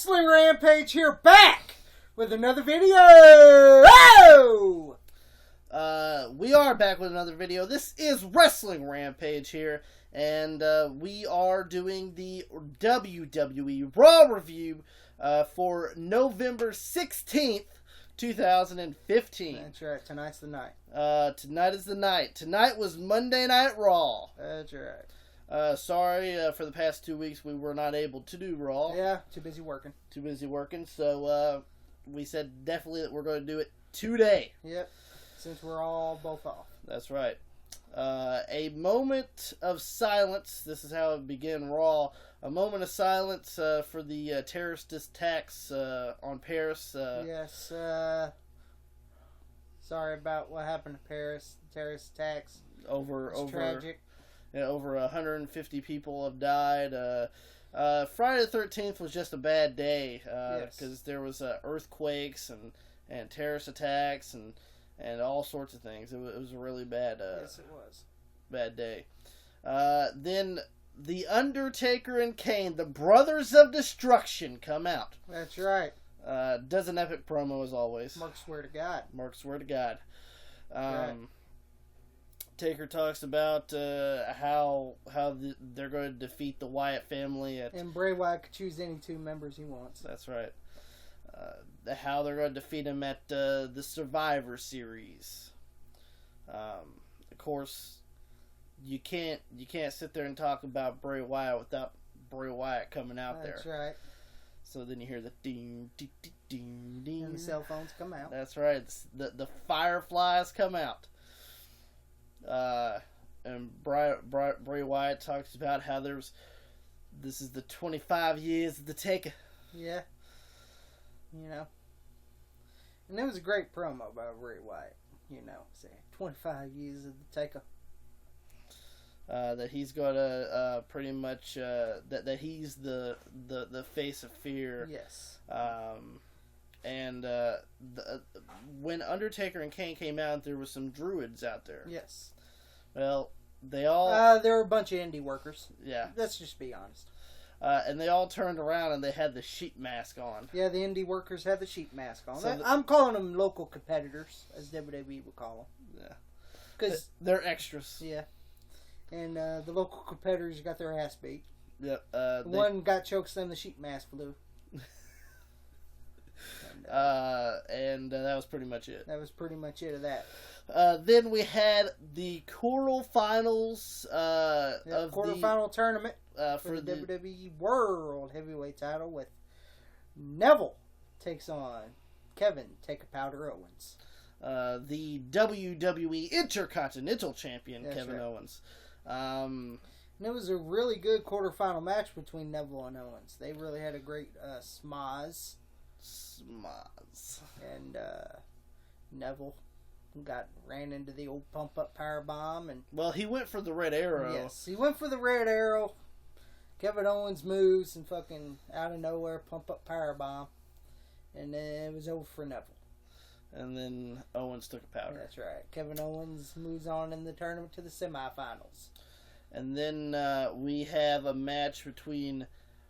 Wrestling Rampage here, back with another video. Oh! We are back with another video. This is Wrestling Rampage here, and we are doing the WWE Raw review for November 16th, 2015. That's right, tonight's the night. Tonight is the night. Tonight was Monday Night Raw. That's right. Sorry for the past 2 weeks we were not able to do Raw. Yeah, too busy working. So we said definitely that we're going to do it today. Yep, since we're all both off. That's right. A moment of silence. This is how it began Raw. A moment of silence for the terrorist attacks on Paris. Yes, sorry about what happened to Paris. Terrorist attacks. It's tragic. Yeah, over 150 people have died. Friday the 13th was just a bad day because there was earthquakes and terrorist attacks and all sorts of things. It was a really bad. Yes, it was. Bad day. Then The Undertaker and Kane, the Brothers of Destruction, come out. That's right. Does an epic promo as always. Mark swear to God. Right. Taker talks about how they're going to defeat the Wyatt family. And Bray Wyatt could choose any two members he wants. That's right. How they're going to defeat him at the Survivor Series. Of course, you can't sit there and talk about Bray Wyatt without Bray Wyatt coming out there. That's right. So then you hear the ding, ding, ding, ding, ding. And the cell phones come out. That's right. The fireflies come out. And Bray Wyatt talks about how this is the 25 years of the Taker. Yeah. You know. And it was a great promo by Bray Wyatt. You know, saying 25 years of the Taker. That he's going to pretty much that he's the face of fear. Yes. And when Undertaker and Kane came out, there was some druids out there. Yes. Well, they all... there were a bunch of indie workers. Yeah. Let's just be honest. And they all turned around and they had the sheep mask on. Yeah, the indie workers had the sheep mask on. So I'm calling them local competitors, as WWE would call them. Yeah. Because they're extras. Yeah. And the local competitors got their ass beat. Yep. One got chokeslammed, the sheep mask flew. And that was pretty much it. That was pretty much it of that. Then we had the quarterfinals of quarterfinal tournament for the WWE World Heavyweight title with Neville takes on Kevin Take a Powder Owens. The WWE Intercontinental Champion. That's Kevin right. Owens. And it was a really good quarterfinal match between Neville and Owens. They really had a great schmoz. And Neville ran into the old pump up power bomb, and he went for the Red Arrow. Yes, he went for the Red Arrow. Kevin Owens moves and fucking out of nowhere pump up power bomb, and then it was over for Neville. And then Owens took a powder. That's right. Kevin Owens moves on in the tournament to the semifinals. And then we have a match between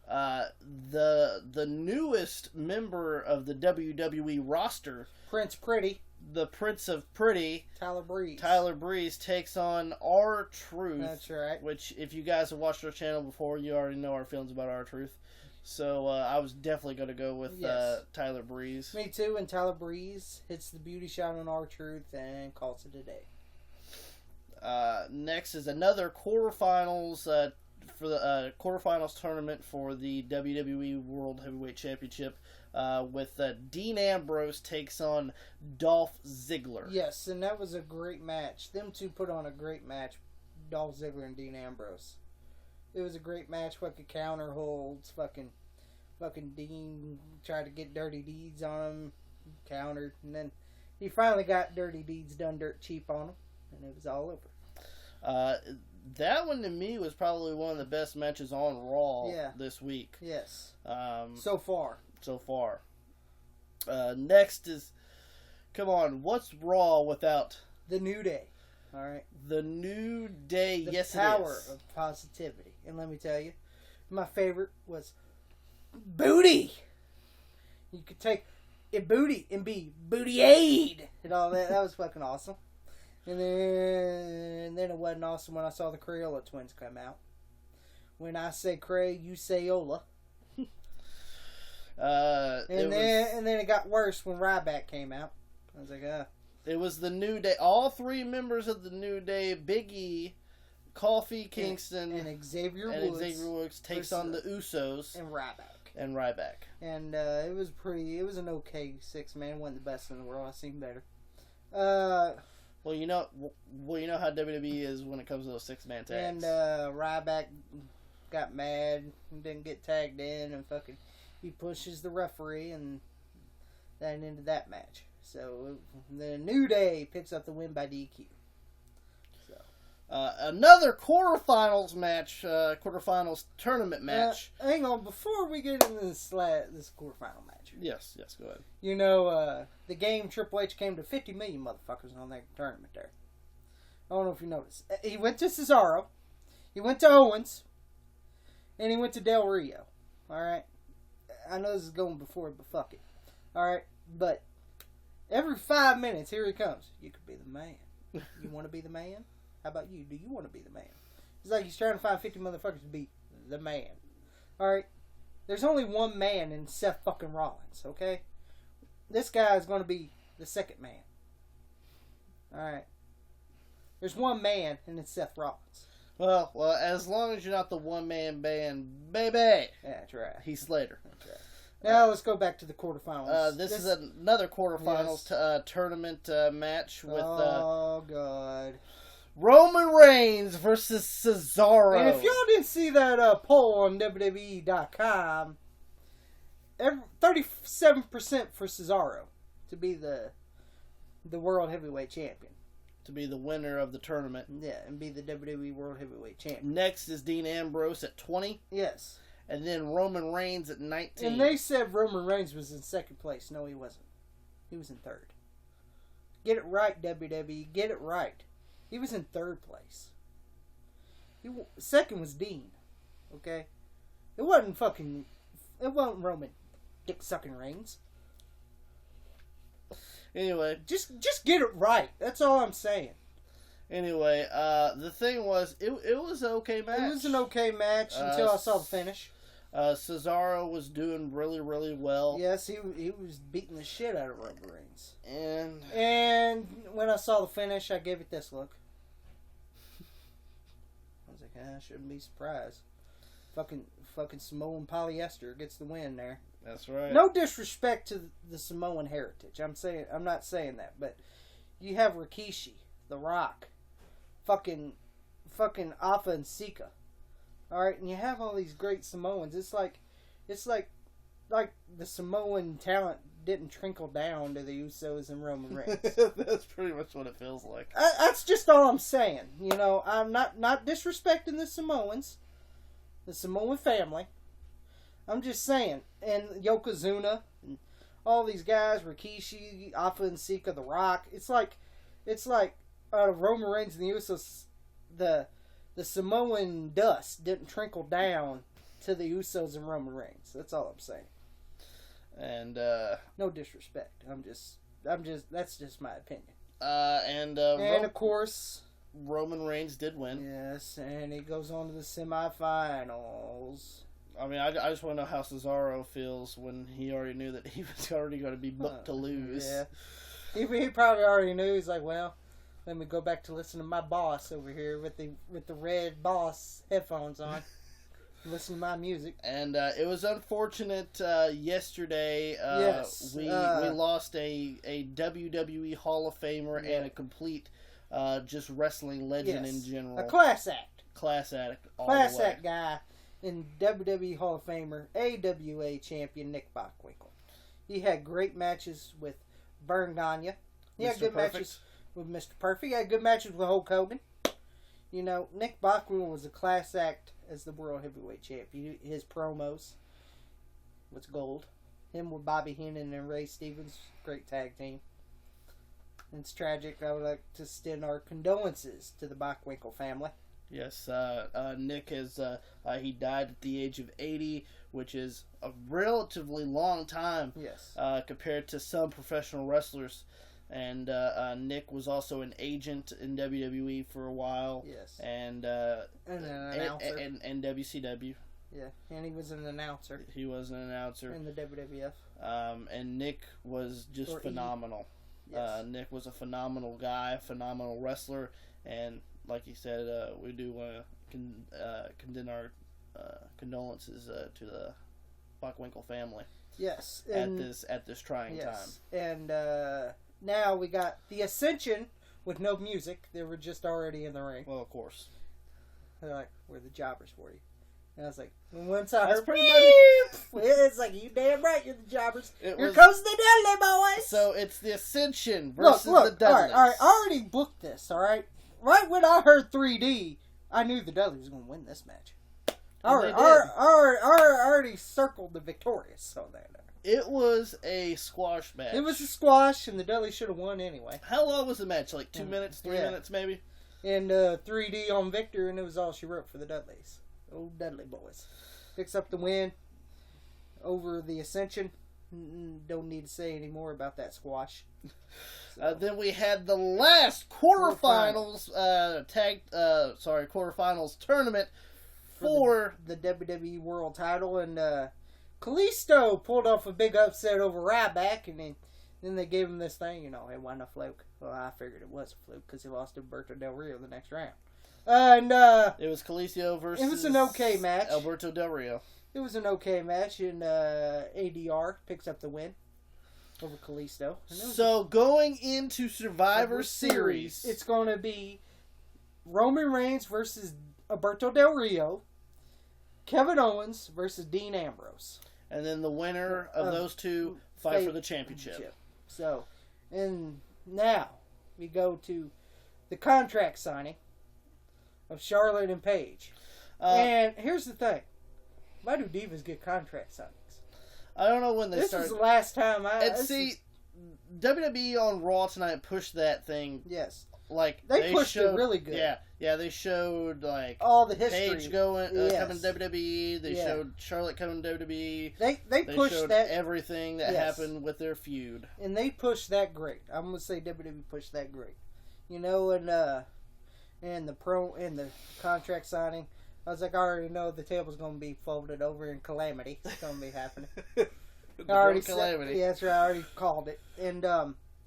the newest member of the WWE roster, Prince Pretty, the Prince of Pretty, Tyler Breeze. Tyler Breeze takes on R-Truth. That's right. Which, if you guys have watched our channel before, you already know our feelings about R-Truth. So I was definitely going to go with Tyler Breeze. Me too. And Tyler Breeze hits the beauty shot on R-Truth and calls it a day. Next is another quarterfinals. For the quarterfinals tournament for the WWE World Heavyweight Championship with Dean Ambrose takes on Dolph Ziggler. Yes, and that was a great match. Them two put on a great match, Dolph Ziggler and Dean Ambrose. It was a great match. Fucking counter holds. Fucking Dean tried to get Dirty Deeds on him. Countered. And then he finally got Dirty Deeds done dirt cheap on him. And it was all over. That one to me was probably one of the best matches on Raw this week. Yes. So far. Next is, come on, what's Raw without The New Day? All right. The New Day, the yes, power it is. of positivity. And let me tell you, my favorite was Booty. You could take a booty and be booty-aid and all that. That was fucking awesome. And then it wasn't awesome when I saw the Crayola twins come out. When I say Cray, you say Ola. And then it got worse when Ryback came out. I was like, It was the New Day. All three members of the New Day, Big E, Kofi Kingston, and Xavier Woods takes on the Usos and Ryback. And it was an okay 6-man. Wasn't the best in the world. I seen better. Well, you know how WWE is when it comes to those 6-man tags. And Ryback got mad and didn't get tagged in, and fucking he pushes the referee, and that ended that match. So the New Day picks up the win by DQ. So another quarterfinals quarterfinals tournament match. Hang on, before we get into this quarterfinal match. Yes, go ahead. You know, the game Triple H came to 50 million motherfuckers on that tournament there. I don't know if you noticed. He went to Cesaro, he went to Owens, and he went to Del Rio. Alright? I know this is going before, but fuck it. Alright? But every 5 minutes, here he comes. You could be the man. You want to be the man? How about you? Do you want to be the man? It's like he's trying to find 50 motherfuckers to be the man. Alright? There's only one man in Seth fucking Rollins, okay? This guy is going to be the second man. Alright? There's one man, and it's Seth Rollins. Well, as long as you're not the one-man band, baby. Yeah, that's right. Heath Slater. That's right. Now let's go back to the quarterfinals. This is another quarterfinals tournament match with oh god, Roman Reigns versus Cesaro. And if y'all didn't see that poll on WWE.com, 37% for Cesaro to be the World Heavyweight Champion. To be the winner of the tournament. Yeah, and be the WWE World Heavyweight Champion. Next is Dean Ambrose at 20. Yes. And then Roman Reigns at 19. And they said Roman Reigns was in second place. No, he wasn't. He was in third. Get it right, WWE. Get it right. He was in third place. Second was Dean. Okay? It wasn't Roman dick-sucking Reigns. Anyway. Just get it right. That's all I'm saying. Anyway, the thing was, it was an okay match. It was an okay match until I saw the finish. Cesaro was doing really, really well. Yes, he was beating the shit out of Roman Reigns. And when I saw the finish, I gave it this look. I was like, I shouldn't be surprised. Fucking Samoan polyester gets the win there. That's right. No disrespect to the Samoan heritage. I'm not saying that, but you have Rikishi, The Rock, fucking Alpha and Sika. All right, and you have all these great Samoans. It's like the Samoan talent didn't trickle down to the Usos and Roman Reigns. That's pretty much what it feels like. That's just all I'm saying. You know, I'm not disrespecting the Samoans, the Samoan family. I'm just saying, and Yokozuna, and all these guys, Rikishi, Alpha and Sika, The Rock. It's like out of Roman Reigns and the Usos, the Samoan dust didn't trickle down to the Usos and Roman Reigns. That's all I'm saying. And no disrespect. That's just my opinion. And of course, Roman Reigns did win. Yes, and he goes on to the semifinals. I mean, I just want to know how Cesaro feels when he already knew that he was already going to be booked to lose. Yeah, he probably already knew. He's like, well, let me go back to listen to my boss over here with the red boss headphones on. Listen to my music. And it was unfortunate yesterday. Yes, we lost a WWE Hall of Famer and a complete just wrestling legend in general. A class act. Class act. Class act guy. And WWE Hall of Famer, AWA champion Nick Bockwinkel. He had great matches with Vern Gagne. He had good matches with Mr. Perfect. He had good matches with Hulk Hogan. You know, Nick Bockwinkel was a class act as the World Heavyweight Champion. His promos was gold. Him with Bobby Heenan and Ray Stevens, great tag team. It's tragic. I would like to extend our condolences to the Bockwinkel family. Yes, Nick he died at the age of 80 which is a relatively long time. Yes. Compared to some professional wrestlers. And Nick was also an agent in WWE for a while. Yes. And an announcer. And WCW. Yeah, and he was an announcer. He was an announcer. In the WWF. And Nick was just phenomenal. Yes. Nick was a phenomenal guy, a phenomenal wrestler. And like he said, we do want to condemn our condolences to the Bockwinkel family. Yes. At this trying time. And now we got the Ascension with no music. They were just already in the ring. Well, of course. They're like, we're the jobbers for you. And I was like, once I heard pretty it's like, you damn right, you're the jobbers. Here was, comes the Dudley Boyz. So it's the Ascension versus the Dudleys. All right, I already booked this, all right? Right when I heard 3D, I knew the Dudleys were going to win this match. I already circled the victorious on that. It was a squash match. It was a squash, and the Dudleys should have won anyway. How long was the match? Like 2 minutes, 3 minutes, maybe? And 3D on Victor, and it was all she wrote for the Dudleys. Old Dudley Boyz. Picks up the win over the Ascension. Don't need to say any more about that squash. So. Then we had the last quarterfinals quarterfinals tournament for the WWE World Title, and Kalisto pulled off a big upset over Ryback, and then they gave him this thing, hey, why not fluke? Well, I figured it was a fluke because he lost to Alberto Del Rio the next round. And it was Kalisto versus. It was an okay match. Alberto Del Rio. It was an okay match, and ADR picks up the win over Kalisto. So going into Survivor Series, it's going to be Roman Reigns versus Alberto Del Rio, Kevin Owens versus Dean Ambrose. And then the winner of those two fight for the championship. So, and now we go to the contract signing of Charlotte and Paige. And here's the thing. Why do divas get contract signings? I don't know when they started. This was the last time WWE on Raw tonight pushed that thing. Yes. Like they pushed it really good. Yeah, they showed like all the history. Paige coming to WWE. They showed Charlotte coming to WWE. They pushed showed that everything that happened with their feud, and they pushed that great. I'm gonna say WWE pushed that great. And the contract signing, I was like, I already know the table's gonna be folded over in Calamity. It's gonna be happening. I already Calamity. That's right. I already called it. And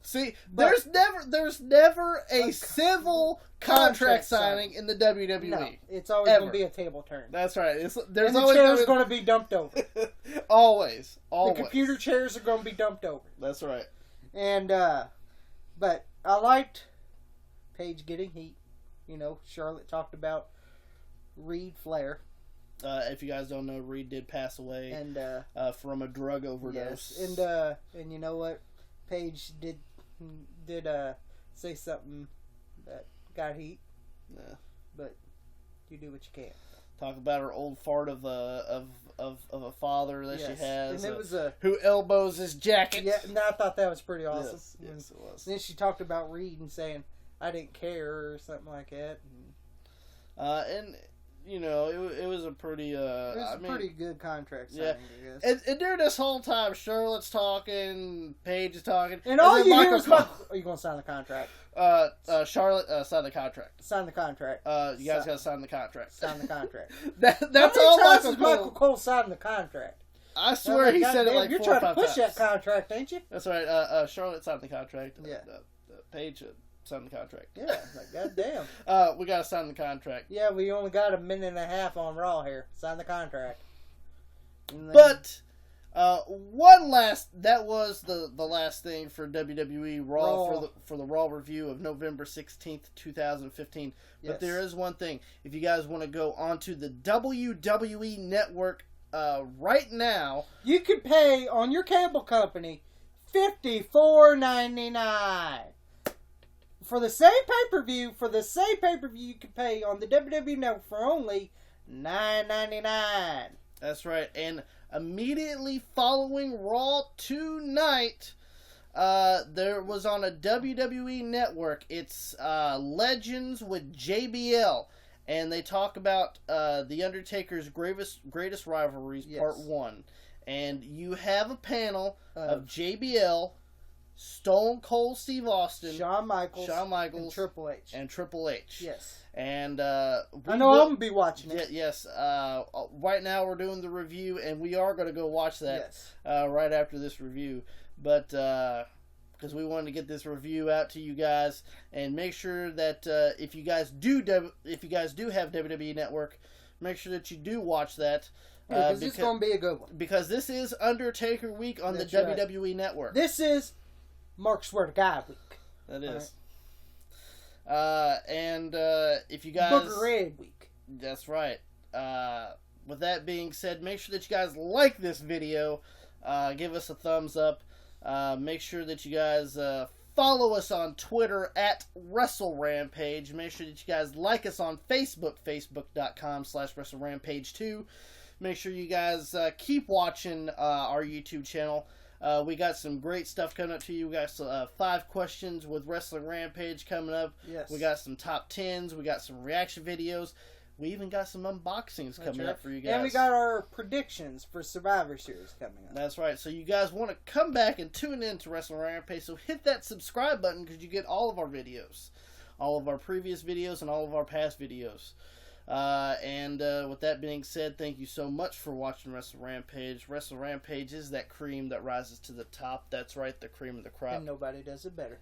see, there's never a civil contract signing in the WWE. No, it's always going to be a table turn. That's right. There's always the chair's going to be dumped over. always. The computer chairs are going to be dumped over. That's right. And but I liked Paige getting heat. Charlotte talked about Reed Flair. If you guys don't know, Reed did pass away and from a drug overdose. Yes. And you know what? Paige did say something that got heat. Yeah. But you do what you can. Talk about her old fart of a father that she has. And it was who elbows his jacket. Yeah, and I thought that was pretty awesome. Yes, it was. And then she talked about Reed and saying, I didn't care or something like that. And it was a pretty pretty good contract signing, I guess. And during this whole time, Charlotte's talking, Paige is talking, and all you hear is are you going to sign the contract? Charlotte signed the contract. Sign the contract. You guys got to sign the contract. Sign the contract. That's all Michael Cole signed the contract. I swear he said it like 4 or 5 times. You're trying to push that contract, ain't you? That's right. Charlotte signed the contract. Yeah. Paige signed the contract. Yeah, like goddamn. We got to sign the contract. Yeah, we only got a minute and a half on Raw here. Sign the contract. But that was the last thing for WWE Raw. For the Raw review of November 16th, 2015. Yes. But there is one thing. If you guys want to go onto the WWE Network right now, you can pay on your cable company $54.99. For the same pay-per-view, you can pay on the WWE Network for only $9.99. That's right. And immediately following Raw tonight, there was on a WWE Network. It's Legends with JBL. and they talk about The Undertaker's greatest rivalries, Yes. Part 1. And you have a panel of JBL, Stone Cold Steve Austin, Shawn Michaels, and Triple H. Yes. And I know I'm going to be watching it. Yes. Right now we're doing the review, and we are going to go watch that right after this review. But because we wanted to get this review out to you guys, and make sure that if you guys do have WWE Network, make sure that you do watch that. Because it's going to be a good one. Because this is Undertaker Week on the WWE Network. This is Mark Swear to God Week. That is. And if you guys... Booker Red Week. That's right. With that being said, make sure that you guys like this video. Give us a thumbs up. Make sure that you guys follow us on Twitter at WrestleRampage. Make sure that you guys like us on Facebook, facebook.com/WrestleRampage2. Make sure you guys keep watching our YouTube channel. We got some great stuff coming up to you. We got 5 questions with Wrestling Rampage coming up. Yes. We got some top 10s. We got some reaction videos. We even got some unboxings coming up for you guys. And we got our predictions for Survivor Series coming up. That's right. So you guys want to come back and tune in to Wrestling Rampage. So hit that subscribe button because you get all of our videos. All of our previous videos and all of our past videos. With that being said, thank you so much for watching Wrestle Rampage. Wrestle Rampage is that cream that rises to the top. That's right, the cream of the crop. And nobody does it better.